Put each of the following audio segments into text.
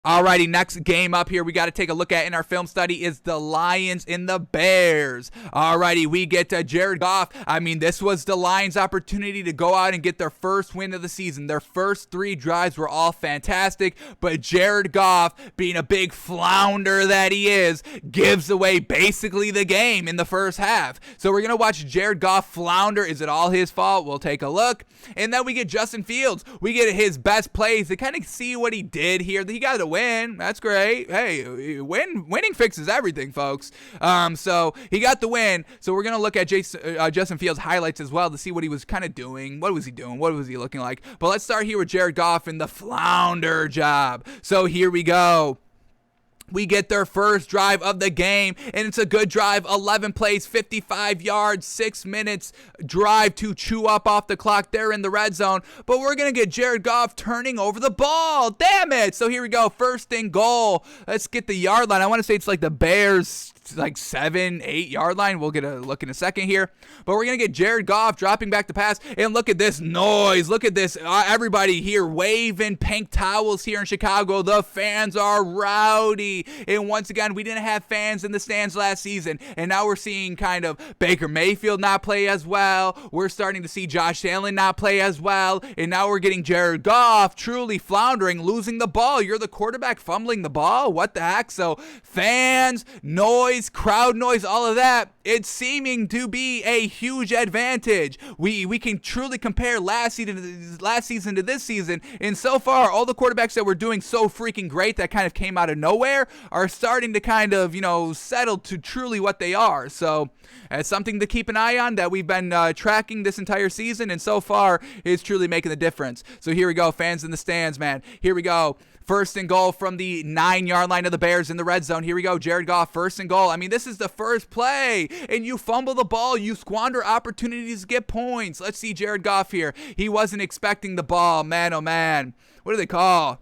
Alrighty, next game up here we got to take a look at in our film study is the Lions and the Bears. Alrighty, we get Jared Goff. I mean, this was the Lions' opportunity to go out and get their first win of the season. Their first 3 drives were all fantastic, but Jared Goff, being a big flounder that he is, gives away basically the game in the first half. So we're going to watch Jared Goff flounder. Is it all his fault? We'll take a look. And then we get Justin Fields. We get his best plays to kind of see what he did here. He got a win. That's great. Hey, winning fixes everything, folks. So he got the win. So we're going to look at Justin Fields' highlights as well to see what he was kind of doing. What was he doing? What was he looking like? But let's start here with Jared Goff and the flounder job. So here we go. We get their first drive of the game, and it's a good drive. 11 plays, 55 yards, 6 minutes drive to chew up off the clock. They're in the red zone, but we're going to get Jared Goff turning over the ball. Damn it. So here we go. First and goal. Let's get the yard line. I want to say it's like the Bears' like 7-8 yard line. We'll get a look in a second here, but we're gonna get Jared Goff dropping back the pass, and look at this noise. Look at this. Everybody here waving pink towels here in Chicago. The fans are rowdy, and once again, we didn't have fans in the stands last season, and now we're seeing kind of Baker Mayfield not play as well. We're starting to see Josh Allen not play as well, and now we're getting Jared Goff truly floundering, losing the ball. You're the quarterback fumbling the ball. What the heck? So fans, noise, crowd noise, all of that, it's seeming to be a huge advantage. We can truly compare last season to this season, and so far all the quarterbacks that were doing so freaking great that kind of came out of nowhere are starting to kind of, settle to truly what they are. So it's something to keep an eye on that we've been tracking this entire season, and so far is truly making the difference. So here we go, fans in the stands, man. Here we go. First and goal from the 9-yard line of the Bears in the red zone. Here we go, Jared Goff, first and goal. I mean, this is the first play, and you fumble the ball. You squander opportunities to get points. Let's see Jared Goff here. He wasn't expecting the ball. Man, oh man. What do they call?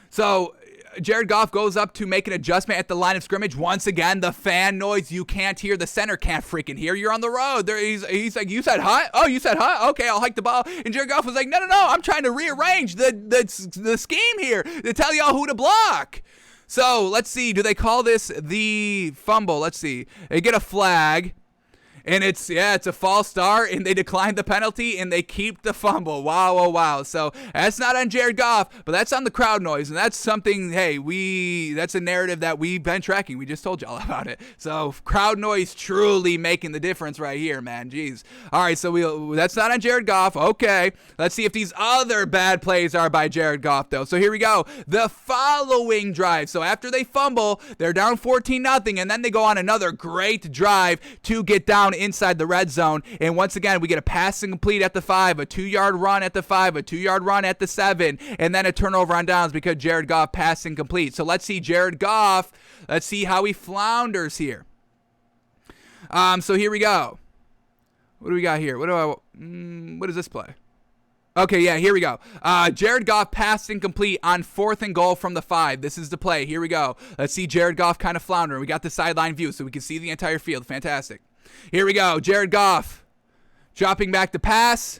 So Jared Goff goes up to make an adjustment at the line of scrimmage. Once again, the fan noise you can't hear. The center can't freaking hear. You're on the road. He's like, you said hut? Oh, you said hut? Okay, I'll hike the ball. And Jared Goff was like, no, I'm trying to rearrange the scheme here to tell y'all who to block. So let's see. Do they call this the fumble? Let's see. They get a flag. And it's a false start, and they decline the penalty, and they keep the fumble. Wow. So that's not on Jared Goff, but that's on the crowd noise, and that's something, that's a narrative that we've been tracking. We just told y'all about it. So crowd noise truly making the difference right here, man. Jeez. All right, so that's not on Jared Goff. Okay, let's see if these other bad plays are by Jared Goff, though. So here we go. The following drive. So after they fumble, they're down 14-0, and then they go on another great drive to get down inside the red zone, and once again we get a pass incomplete at the 5, a 2-yard run at the 5, a 2-yard run at the 7, and then a turnover on downs because Jared Goff passed incomplete. So let's see Jared Goff. Let's see how he flounders here. So here we go. What do we got here? What is this play? Okay, yeah, here we go. Jared Goff passed incomplete on 4th and goal from the 5. This is the play. Here we go. Let's see Jared Goff kind of floundering. We got the sideline view so we can see the entire field. Fantastic. Here we go. Jared Goff dropping back the pass.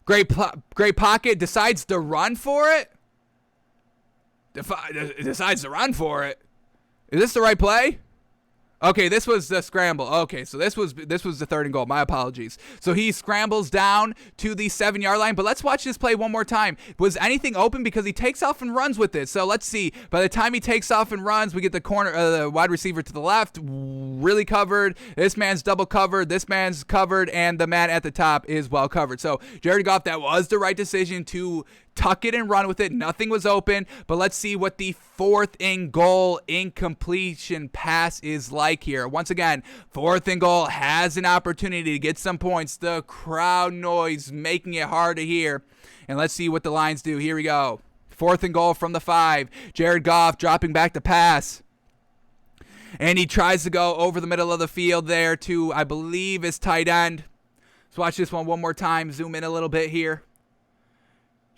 Great pocket. Decides to run for it. Decides to run for it. Is this the right play? Okay, this was the scramble. Okay, so this was the 3rd and goal. My apologies. So he scrambles down to the 7-yard line, but let's watch this play one more time. Was anything open? Because he takes off and runs with it. So let's see. By the time he takes off and runs, we get the the wide receiver to the left, really covered. This man's double covered. This man's covered, and the man at the top is well covered. So Jared Goff, that was the right decision to tuck it and run with it. Nothing was open, but let's see what the 4th and goal incompletion pass is like here. Once again, 4th and goal, has an opportunity to get some points. The crowd noise making it hard to hear. And let's see what the Lions do. Here we go. 4th and goal from the 5. Jared Goff dropping back the pass. And he tries to go over the middle of the field there to, I believe, his tight end. Let's watch this one more time. Zoom in a little bit here.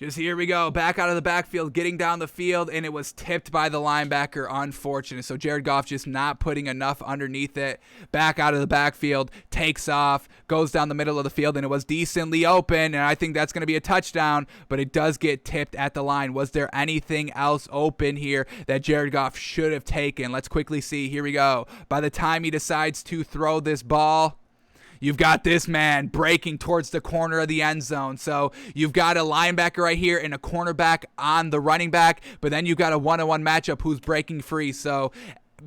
Just here we go, back out of the backfield, getting down the field, and it was tipped by the linebacker. Unfortunate. So Jared Goff just not putting enough underneath it. Back out of the backfield, takes off, goes down the middle of the field, and it was decently open, and I think that's going to be a touchdown, but it does get tipped at the line. Was there anything else open here that Jared Goff should have taken? Let's quickly see. Here we go. By the time he decides to throw this ball, you've got this man breaking towards the corner of the end zone. So you've got a linebacker right here and a cornerback on the running back, but then you've got a one-on-one matchup who's breaking free. So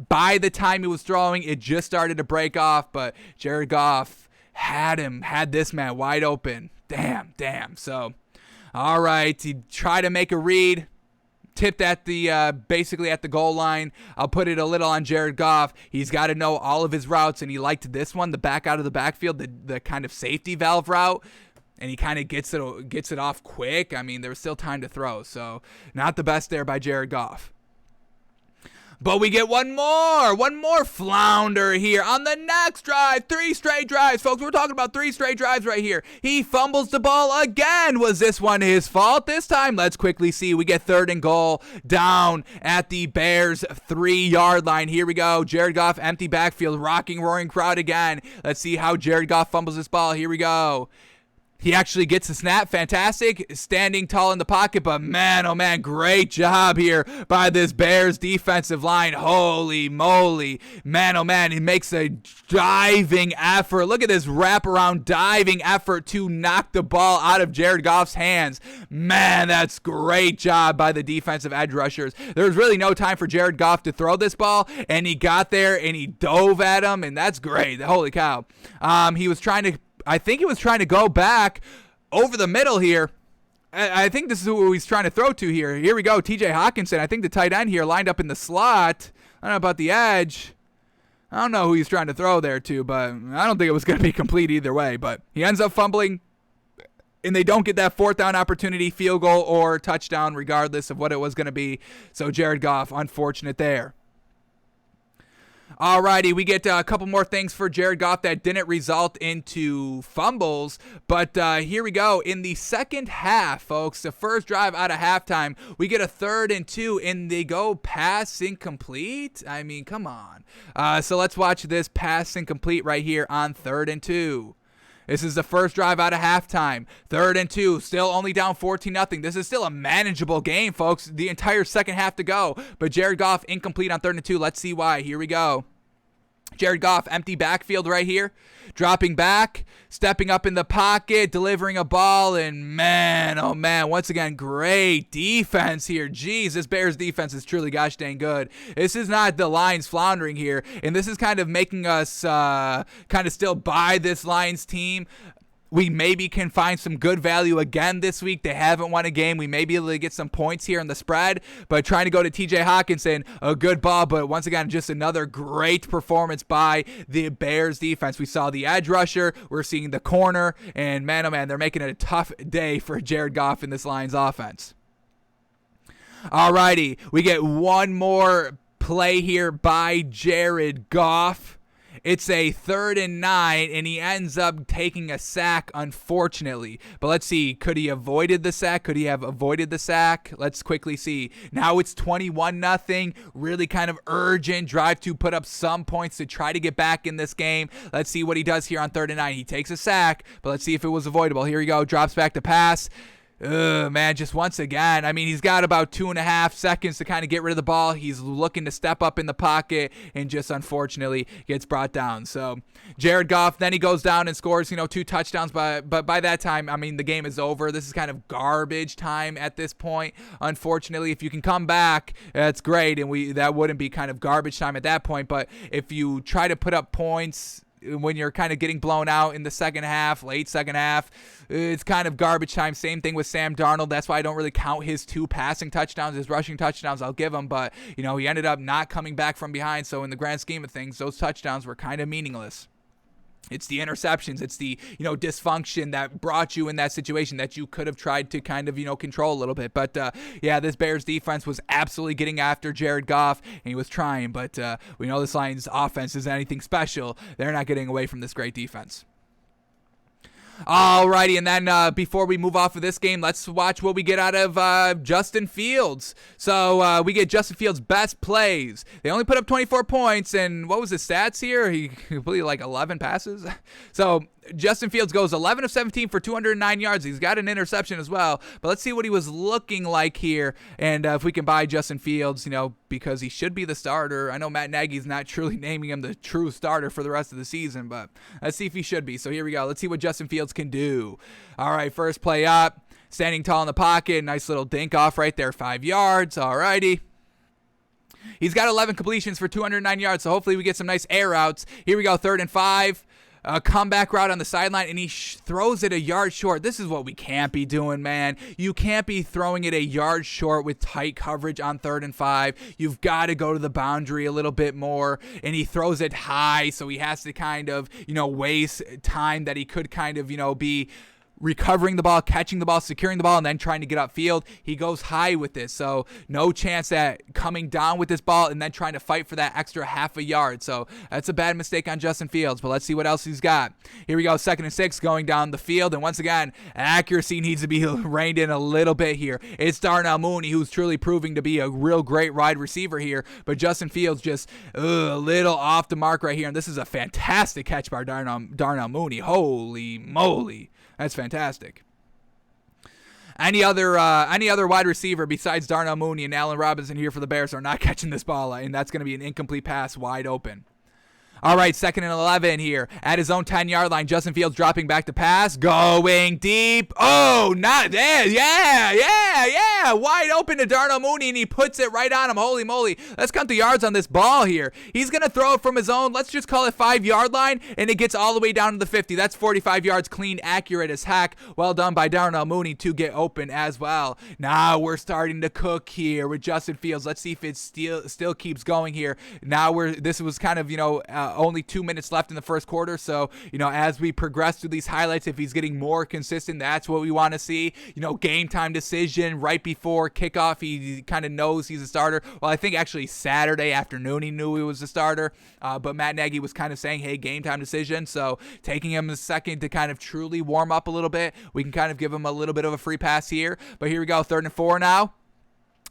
by the time he was throwing, it just started to break off, but Jared Goff had this man wide open. Damn. So, all right, he tried to make a read. Tipped at the basically at the goal line. I'll put it a little on Jared Goff. He's got to know all of his routes, and he liked this one, the back out of the backfield, the kind of safety valve route, and he kind of gets it off quick. I mean, there was still time to throw, so not the best there by Jared Goff. But we get one more flounder here on the next drive. 3 straight drives, folks. We're talking about 3 straight drives right here. He fumbles the ball again. Was this one his fault this time? Let's quickly see. We get 3rd and goal down at the Bears 3-yard line. Here we go. Jared Goff, empty backfield, rocking, roaring crowd again. Let's see how Jared Goff fumbles this ball. Here we go. He actually gets the snap. Fantastic. Standing tall in the pocket, but man, oh man, great job here by this Bears defensive line. Holy moly. Man, oh man, he makes a diving effort. Look at this wraparound diving effort to knock the ball out of Jared Goff's hands. Man, that's great job by the defensive edge rushers. There was really no time for Jared Goff to throw this ball, and he got there and he dove at him, and that's great. Holy cow. I think he was trying to go back over the middle here. I think this is who he's trying to throw to here. Here we go, TJ Hawkinson. I think the tight end here lined up in the slot. I don't know about the edge. I don't know who he's trying to throw there to, but I don't think it was going to be complete either way. But he ends up fumbling, and they don't get that 4th down opportunity, field goal or touchdown, regardless of what it was going to be. So Jared Goff, unfortunate there. Alrighty, we get a couple more things for Jared Goff that didn't result into fumbles, but here we go. In the second half, folks, the first drive out of halftime, we get a 3rd and 2, and they go pass incomplete. I mean, come on. So let's watch this pass incomplete right here on 3rd and 2. This is the first drive out of halftime. 3rd and 2, still only down 14-0. This is still a manageable game, folks. The entire second half to go. But Jared Goff incomplete on 3rd and 2. Let's see why. Here we go. Jared Goff, empty backfield right here. Dropping back, stepping up in the pocket, delivering a ball, and man, oh man, once again, great defense here. Jeez, this Bears defense is truly gosh dang good. This is not the Lions floundering here, and this is kind of making us kind of still buy this Lions team. We maybe can find some good value again this week. They haven't won a game. We may be able to get some points here in the spread, but trying to go to TJ Hawkinson, a good ball, but once again, just another great performance by the Bears defense. We saw the edge rusher, we're seeing the corner, and man, oh man, they're making it a tough day for Jared Goff in this Lions offense. Alrighty, we get one more play here by Jared Goff. It's a 3rd and 9, and he ends up taking a sack, unfortunately. But let's see. Could he avoided the sack? Could he have avoided the sack? Let's quickly see. Now it's 21-0. Really kind of urgent drive to put up some points to try to get back in this game. Let's see what he does here on 3rd and 9. He takes a sack, but let's see if it was avoidable. Here we go. Drops back to pass. Man, just once again, I mean, he's got about 2.5 seconds to kind of get rid of the ball. He's looking to step up in the pocket and just unfortunately gets brought down. So Jared Goff, then he goes down and scores, 2 touchdowns. But by that time, I mean, the game is over. This is kind of garbage time at this point. Unfortunately, if you can come back, that's great. And that wouldn't be kind of garbage time at that point. But if you try to put up points when you're kind of getting blown out in the second half, late second half, it's kind of garbage time. Same thing with Sam Darnold. That's why I don't really count his 2 passing touchdowns. His rushing touchdowns I'll give him, but he ended up not coming back from behind. So in the grand scheme of things, those touchdowns were kind of meaningless. It's the interceptions. It's the, dysfunction that brought you in that situation that you could have tried to kind of, control a little bit. But, this Bears defense was absolutely getting after Jared Goff, and he was trying. But we know this Lions offense isn't anything special. They're not getting away from this great defense. Alrighty, and then before we move off of this game, let's watch what we get out of Justin Fields. So we get Justin Fields' best plays. They only put up 24 points, and what was his stats here? He completed like 11 passes. So Justin Fields goes 11 of 17 for 209 yards. He's got an interception as well. But let's see what he was looking like here, and if we can buy Justin Fields, because he should be the starter. I know Matt Nagy's not truly naming him the true starter for the rest of the season, but let's see if he should be. So here we go. Let's see what Justin Fields can do. All right, first play up, standing tall in the pocket, nice little dink off right there, 5 yards. All righty. He's got 11 completions for 209 yards, so hopefully we get some nice air routes. Here we go, 3rd and 5. A comeback route on the sideline, and he throws it a yard short. This is what we can't be doing, man. You can't be throwing it a yard short with tight coverage on 3rd and 5. You've got to go to the boundary a little bit more, and he throws it high, so he has to kind of, waste time that he could kind of, be recovering the ball, catching the ball, securing the ball, and then trying to get upfield. He goes high with this, so no chance at coming down with this ball and then trying to fight for that extra half a yard. So that's a bad mistake on Justin Fields, but let's see what else he's got. Here we go, 2nd and 6 going down the field, and once again, accuracy needs to be reined in a little bit here. It's Darnell Mooney, who's truly proving to be a real great wide receiver here, but Justin Fields just a little off the mark right here, and this is a fantastic catch by Darnell Mooney. Holy moly. That's fantastic. Any other wide receiver besides Darnell Mooney and Allen Robinson here for the Bears are not catching this ball, and that's going to be an incomplete pass wide open. All right, 2nd and 11 here. At his own 10-yard line, Justin Fields dropping back to pass. Going deep. Oh, not there. Yeah. Wide open to Darnell Mooney, and he puts it right on him. Holy moly. Let's count the yards on this ball here. He's going to throw it from his own, let's just call it 5-yard line, and it gets all the way down to the 50. That's 45 yards clean, accurate as heck. Well done by Darnell Mooney to get open as well. Now we're starting to cook here with Justin Fields. Let's see if it still keeps going here. Now this was kind of, only 2 minutes left in the first quarter, so as we progress through these highlights, if he's getting more consistent, that's what we want to see. Game time decision right before kickoff, he kind of knows he's a starter. Well, I think actually Saturday afternoon he knew he was a starter, but Matt Nagy was kind of saying, hey, game time decision, so taking him a second to kind of truly warm up a little bit, we can kind of give him a little bit of a free pass here. But here we go, 3rd and 4 now.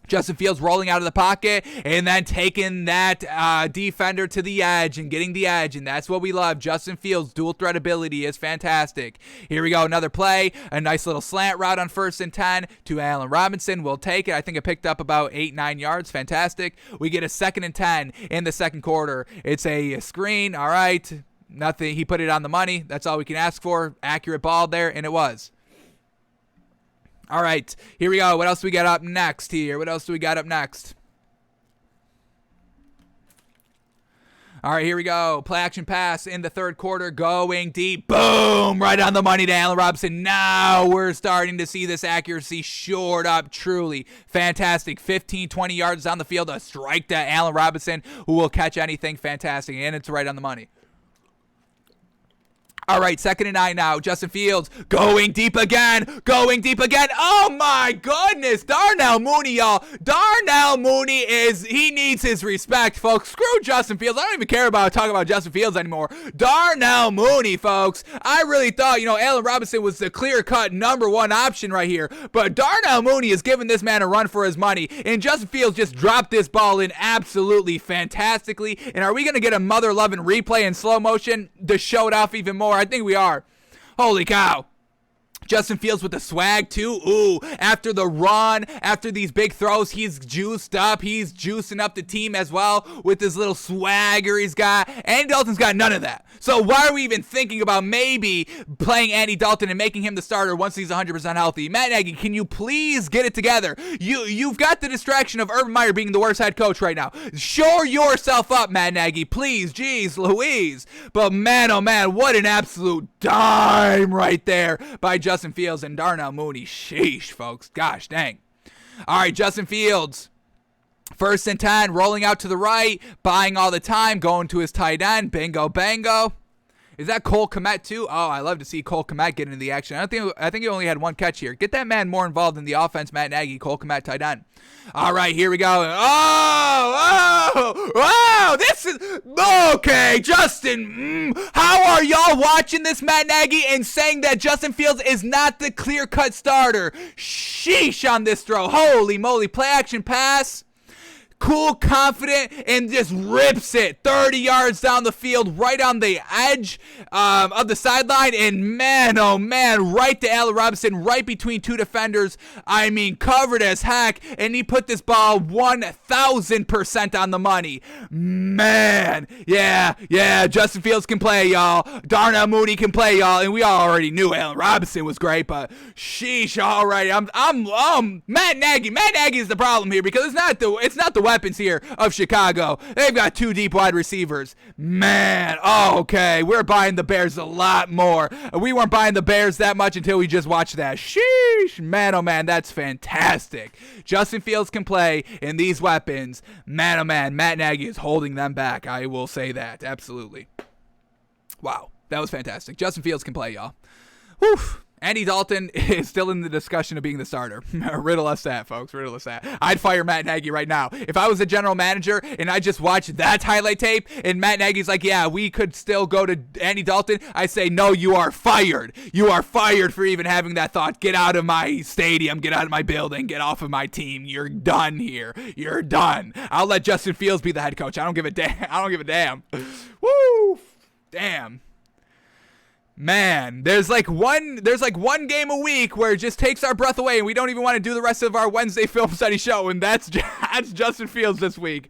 Justin Fields rolling out of the pocket and then taking that defender to the edge and getting the edge, and that's what we love. Justin Fields' dual threat ability is fantastic. Here we go, another play, a nice little slant route on 1st and 10 to Allen Robinson. We'll take it. I think it picked up about 8-9 yards. Fantastic. We get a 2nd and 10 in the second quarter. It's a screen. All right, nothing. He put it on the money. That's all we can ask for. Accurate ball there, and it was. All right, here we go. What else do we got up next here? All right, here we go. Play action pass in the 3rd quarter, going deep. Boom! Right on the money to Allen Robinson. Now we're starting to see this accuracy shored up. Truly fantastic. 15, 20 yards down the field. A strike to Allen Robinson, who will catch anything. Fantastic, and it's right on the money. All right, 2nd and 9 now. Justin Fields going deep again. Oh, my goodness. Darnell Mooney, y'all. Darnell Mooney he needs his respect, folks. Screw Justin Fields. I don't even care about talking about Justin Fields anymore. Darnell Mooney, folks. I really thought, Allen Robinson was the clear-cut number 1 option right here. But Darnell Mooney is giving this man a run for his money. And Justin Fields just dropped this ball in absolutely fantastically. And are we going to get a mother-loving replay in slow motion to show it off even more? I think we are. Holy cow. Justin Fields with the swag too. Ooh, after the run, after these big throws, he's juiced up. He's juicing up the team as well with his little swagger he's got. Andy Dalton's got none of that. So why are we even thinking about maybe playing Andy Dalton and making him the starter once he's 100% healthy? Matt Nagy, can you please get it together? You've got the distraction of Urban Meyer being the worst head coach right now. Shore yourself up, Matt Nagy, please. Jeez Louise. But man, oh man, what an absolute dime right there by Justin Fields and Darnell Mooney. Sheesh, folks. Gosh dang. All right, Justin Fields. 1st and 10, rolling out to the right, buying all the time, going to his tight end. Bingo, bango. Is that Cole Kmet too? Oh, I love to see Cole Kmet get into the action. I think he only had one catch here. Get that man more involved in the offense, Matt Nagy. Cole Kmet, tight end. All right, here we go. Oh, this is okay, Justin. How are y'all watching this, Matt Nagy, and saying that Justin Fields is not the clear-cut starter? Sheesh on this throw. Holy moly, play action pass. Cool, confident, and just rips it 30 yards down the field, right on the edge of the sideline. And man, oh man, right to Allen Robinson, right between two defenders. I mean, covered as heck, and he put this ball 1,000% on the money. Man, yeah, Justin Fields can play, y'all. Darnell Mooney can play, y'all. And we all already knew Allen Robinson was great, but sheesh, all right. Matt Nagy. Matt Nagy is the problem here because it's not the weapons here of Chicago. They've got two deep wide receivers. Man, okay. We're buying the Bears a lot more. We weren't buying the Bears that much until we just watched that. Sheesh. Man, oh man, that's fantastic. Justin Fields can play in these weapons. Man, oh man, Matt Nagy is holding them back. I will say that. Absolutely. Wow, that was fantastic. Justin Fields can play, y'all. Whew. Andy Dalton is still in the discussion of being the starter. Riddle us that, folks. Riddle us that. I'd fire Matt Nagy right now. If I was a general manager and I just watched that highlight tape and Matt Nagy's like, yeah, we could still go to Andy Dalton, I say, no, you are fired. You are fired for even having that thought. Get out of my stadium. Get out of my building. Get off of my team. You're done here. You're done. I'll let Justin Fields be the head coach. I don't give a damn. Woo! Damn. Man, there's like one game a week where it just takes our breath away and we don't even want to do the rest of our Wednesday film study show, and that's Justin Fields this week.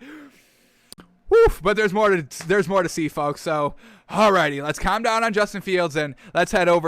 Woof, but there's more to see, folks. So, alrighty, let's calm down on Justin Fields and let's head over